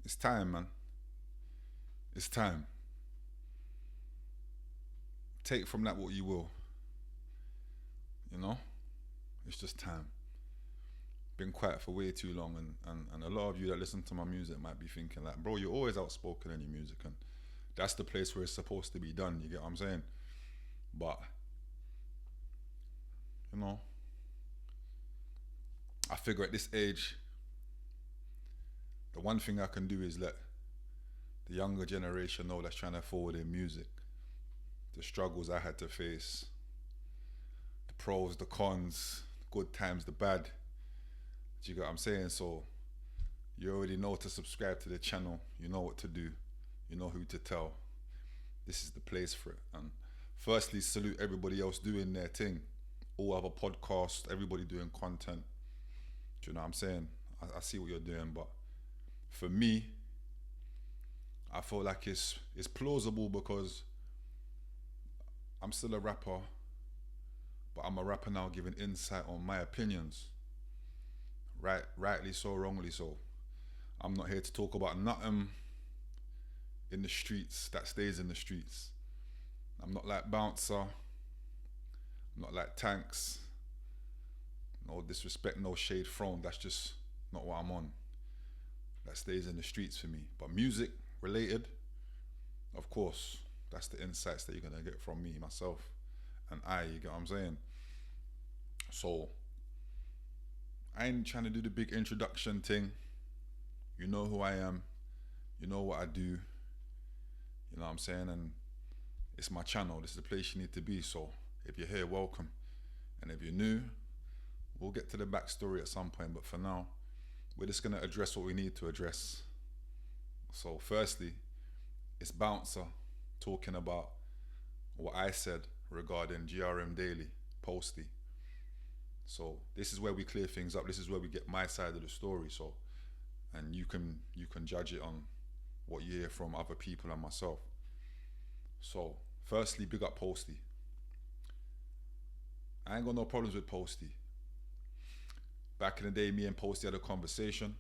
It's time, man. It's time. Take from that what you will. You know, it's just time. Been quiet for way too long, and a lot of you that listen to my music might be thinking like, bro, you're always outspoken in your music, and that's the place where it's supposed to be done. You get what I'm saying? But you know, I figure at this age, the one thing I can do is let the younger generation know that's trying to forward in music, the struggles I had to face, the pros, the cons, good times, the bad. Do you get what I'm saying? So you already know to subscribe to the channel. You know what to do. You know who to tell. This is the place for it. And firstly, salute everybody else doing their thing. All other podcasts, everybody doing content. Do you know what I'm saying? I see what you're doing, but for me, I feel like it's plausible because I'm still a rapper, but I'm a rapper now giving insight on my opinions. Rightly so, wrongly so. I'm not here to talk about nothing in the streets that stays in the streets. I'm not like Bouncer. I'm not like Tanks. No disrespect, no shade thrown. That's just not what I'm on. That stays in the streets for me. But music related, of course, that's the insights that you're gonna get from me, myself, and you get what I'm saying? So I ain't trying to do the big introduction thing. You know who I am. You know what I do. You know what I'm saying? And it's my channel. This is the place you need to be. So if you're here, welcome. And if you're new, we'll get to the backstory at some point. But for now, we're just going to address what we need to address. So firstly, it's Bouncer talking about what I said regarding GRM Daily, Posty. So this is where we clear things up. This is where we get my side of the story. So, and you can judge it on what you hear from other people and myself. So firstly, big up Posty. I ain't got no problems with Posty. Back in the day, me and Posty had a conversation.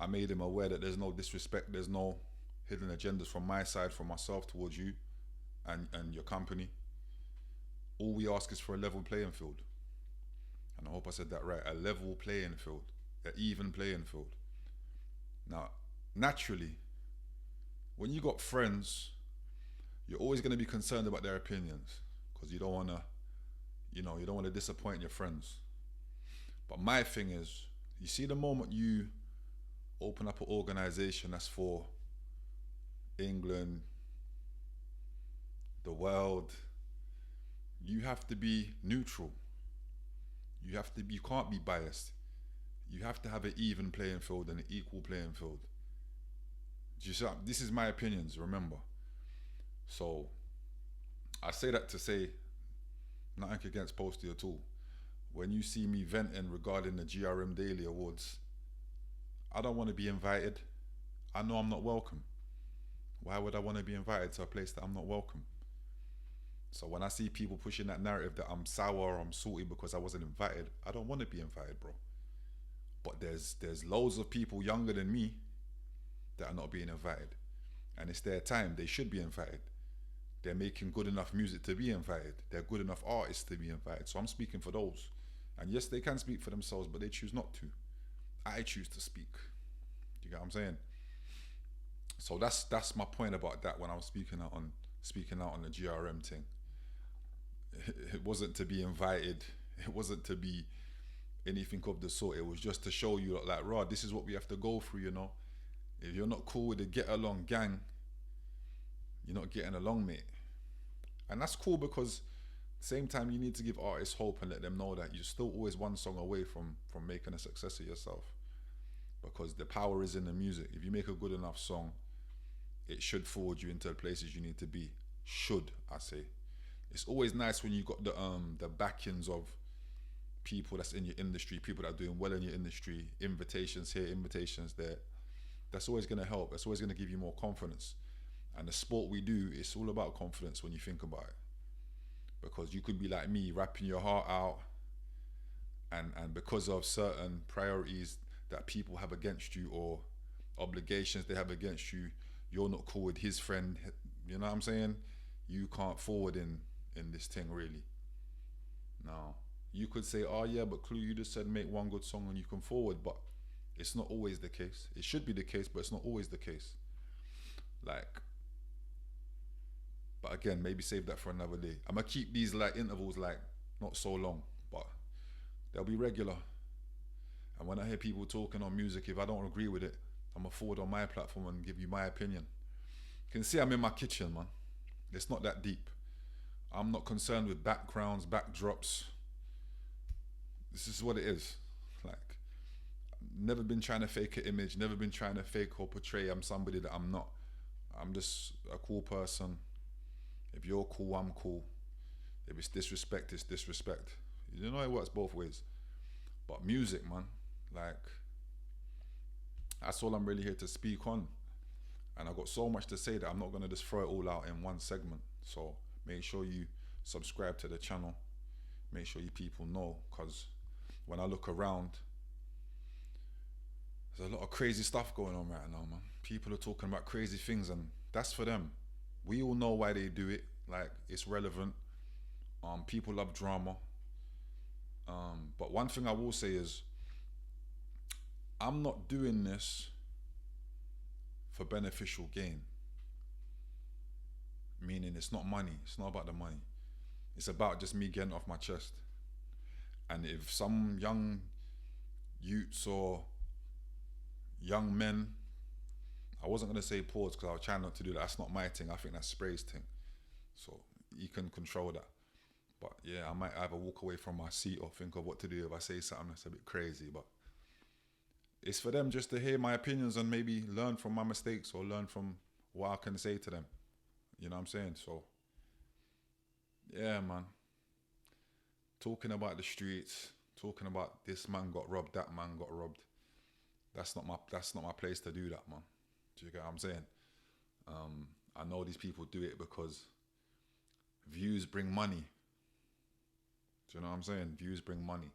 I made him aware that there's no disrespect, there's no hidden agendas from my side, from myself towards you and your company. All we ask is for a level playing field. And I hope I said that right. A level playing field, an even playing field. Now, naturally, when you got friends, you're always going to be concerned about their opinions because you don't want to, you don't want to disappoint your friends. But my thing is, you see, the moment you open up an organization that's for England, the world, you have to be neutral. You can't be biased. You have to have an even playing field and an equal playing field. Do you see? This is my opinions, remember. So I say that to say nothing against Posty at all. When you see me venting regarding the GRM Daily Awards, I don't want to be invited. I know I'm not welcome. Why would I want to be invited to a place that I'm not welcome? So when I see people pushing that narrative that I'm sour or I'm salty because I wasn't invited, I don't want to be invited, bro. But there's loads of people younger than me that are not being invited. And it's their time. They should be invited. They're making good enough music to be invited. They're good enough artists to be invited. So I'm speaking for those. And yes, they can speak for themselves, but they choose not to. I choose to speak. You get what I'm saying? So that's my point about that when I was speaking out on the GRM thing. It wasn't to be invited. It wasn't to be anything of the sort. It was just to show you like, Rod, this is what we have to go through, If you're not cool with the get along gang, you're not getting along, mate. And that's cool because same time you need to give artists hope and let them know that you're still always one song away from making a success of yourself. Because the power is in the music. If you make a good enough song, it should forward you into the places you need to be. Should, I say. It's always nice when you got the backings of people that's in your industry, people that are doing well in your industry, invitations here, invitations there. That's always going to help. That's always going to give you more confidence. And the sport we do, it's all about confidence when you think about it. Because you could be like me, rapping your heart out, and because of certain priorities that people have against you or obligations they have against you. You're not cool with his friend. You know what I'm saying? You can't forward in this thing really. Now, you could say, oh yeah, but Clue, you just said make one good song and you can forward, but it's not always the case. It should be the case, but it's not always the case. Like, but again, maybe save that for another day. I'm gonna keep these like intervals like not so long, but they'll be regular. And when I hear people talking on music, if I don't agree with it, I'm gonna forward on my platform and give you my opinion. You can see I'm in my kitchen, man. It's not that deep. I'm not concerned with backgrounds, backdrops. This is what it is. Like, never been trying to fake an image, never been trying to fake or portray I'm somebody that I'm not. I'm just a cool person. If you're cool, I'm cool. If it's disrespect, it's disrespect. You know, it works both ways. But music, man, like, that's all I'm really here to speak on. And I've got so much to say that I'm not going to just throw it all out in one segment. So make sure you subscribe to the channel. Make sure you people know, because when I look around, there's a lot of crazy stuff going on right now, man. People are talking about crazy things, and that's for them. We all know why they do it. Like, it's relevant. People love drama. But one thing I will say is, I'm not doing this for beneficial gain. Meaning it's not money. It's not about the money. It's about just me getting off my chest. And if some young youths or young men, I wasn't going to say pause because I was trying not to do that. That's not my thing. I think that's Spray's thing. So you can control that. But yeah, I might either walk away from my seat or think of what to do if I say something that's a bit crazy. But it's for them just to hear my opinions and maybe learn from my mistakes or learn from what I can say to them. You know what I'm saying? So yeah, man. Talking about the streets, talking about this man got robbed, that man got robbed. That's not my place to do that, man. Do you get what I'm saying? I know these people do it because views bring money. Do you know what I'm saying? Views bring money.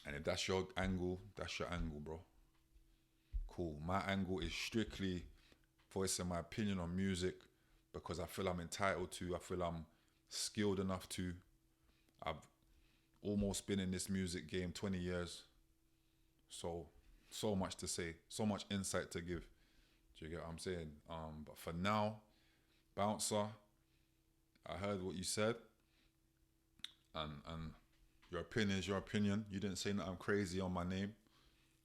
And if that's your angle, that's your angle, bro. Cool. My angle is strictly voicing my opinion on music because I feel I'm entitled to. I feel I'm skilled enough to. I've almost been in this music game 20 years. So much to say, so much insight to give. Do you get what I'm saying? But for now, Bouncer, I heard what you said, and your opinion is your opinion. You didn't say that I'm crazy on my name.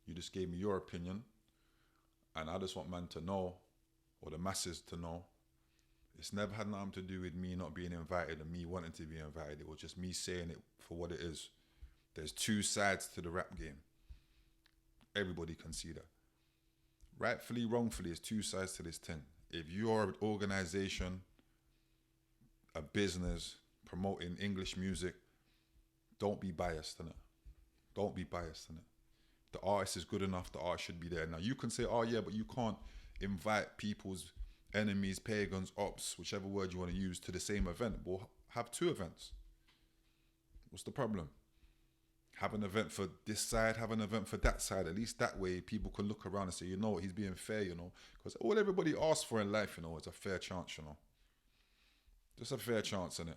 You just gave me your opinion, and I just want man to know, or the masses to know, it's never had nothing to do with me not being invited and me wanting to be invited. It was just me saying it for what it is. There's two sides to the rap game. Everybody can see that. Rightfully, wrongfully, there's two sides to this thing. If you're an organization, a business promoting English music, don't be biased in it. Don't be biased in it. The artist is good enough, the artist should be there. Now you can say, oh yeah, but you can't invite people's enemies, pagans, ops, whichever word you want to use, to the same event. Well, have two events. What's the problem? Have an event for this side, have an event for that side. At least that way people can look around and say, you know what, he's being fair, you know. Because all everybody asks for in life, you know, is a fair chance, you know. Just a fair chance in it.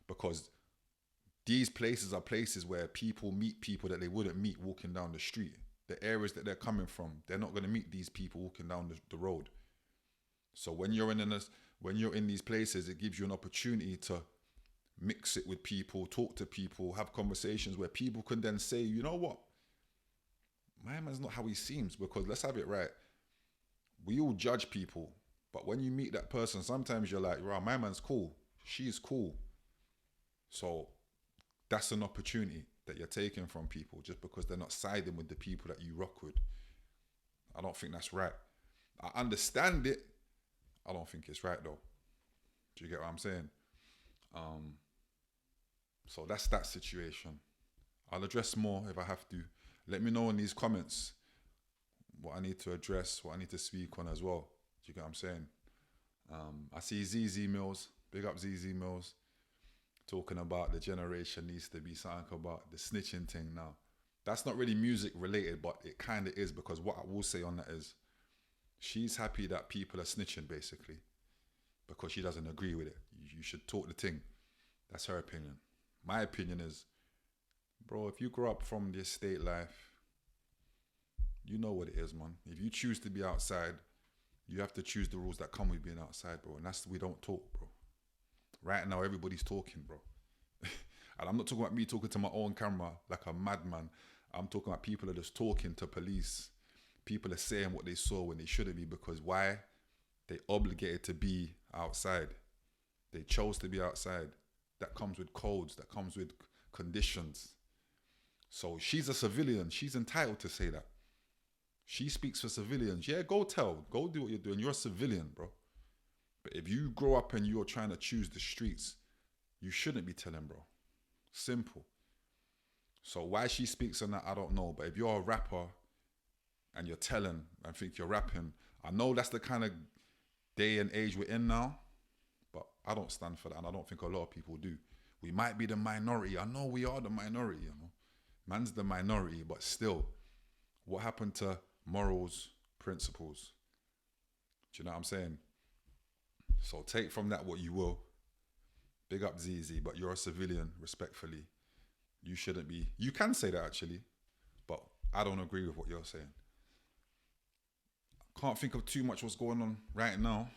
Because these places are places where people meet people that they wouldn't meet walking down the street. The areas that they're coming from, they're not going to meet these people walking down the road. So when you're in these places, it gives you an opportunity to mix it with people, talk to people, have conversations where people can then say, you know what, my man's not how he seems. Because let's have it right, we all judge people, but when you meet that person, sometimes you're like, wow, my man's cool, she's cool. So that's an opportunity that you're taking from people just because they're not siding with the people that you rock with. I don't think that's right. I understand it. I don't think it's right though. Do you get what I'm saying? So that's that situation. I'll address more if I have to. Let me know in these comments what I need to address, what I need to speak on as well. Do you get what I'm saying? I see Zeze Millz, big up Zeze Millz, talking about the generation needs to be something about the snitching thing now. That's not really music related, but it kind of is, because what I will say on that is she's happy that people are snitching, basically, because she doesn't agree with it. You should talk the thing. That's her opinion. My opinion is, bro, if you grow up from the estate life, you know what it is, man. If you choose to be outside, you have to choose the rules that come with being outside, bro. And we don't talk, bro. Right now, everybody's talking, bro. And I'm not talking about me talking to my own camera like a madman. I'm talking about people are just talking to police. People are saying what they saw when they shouldn't be, because why? They obligated to be outside. They chose to be outside. That comes with codes. That comes with conditions. So she's a civilian. She's entitled to say that. She speaks for civilians. Yeah, go tell. Go do what you're doing. You're a civilian, bro. But if you grow up and you're trying to choose the streets, you shouldn't be telling, bro. Simple. So why she speaks on that, I don't know. But if you're a rapper and you're telling and think you're rapping, I know that's the kind of day and age we're in now, but I don't stand for that, and I don't think a lot of people do. We might be the minority. I know we are the minority, you know. Man's the minority, but still, what happened to morals, principles? Do you know what I'm saying? So take from that what you will. Big up Zeze, but you're a civilian, respectfully. You shouldn't be. You can say that, actually, but I don't agree with what you're saying. Can't think of too much what's going on right now.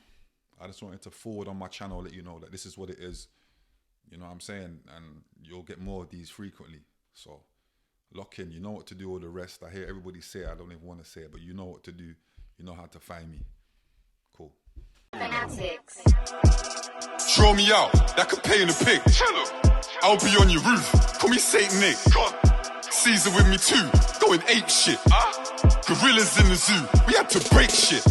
I just wanted to forward on my channel, let you know that this is what it is. You know what I'm saying? And you'll get more of these frequently. So lock in. You know what to do, all the rest. I hear everybody say it. I don't even want to say it, but you know what to do. You know how to find me. Cool. Fanatics. Throw me out, that could pay in the pig. I'll be on your roof, call me Saint Nick. Caesar with me too, going ape shit. Gorillas in the zoo, we had to break shit.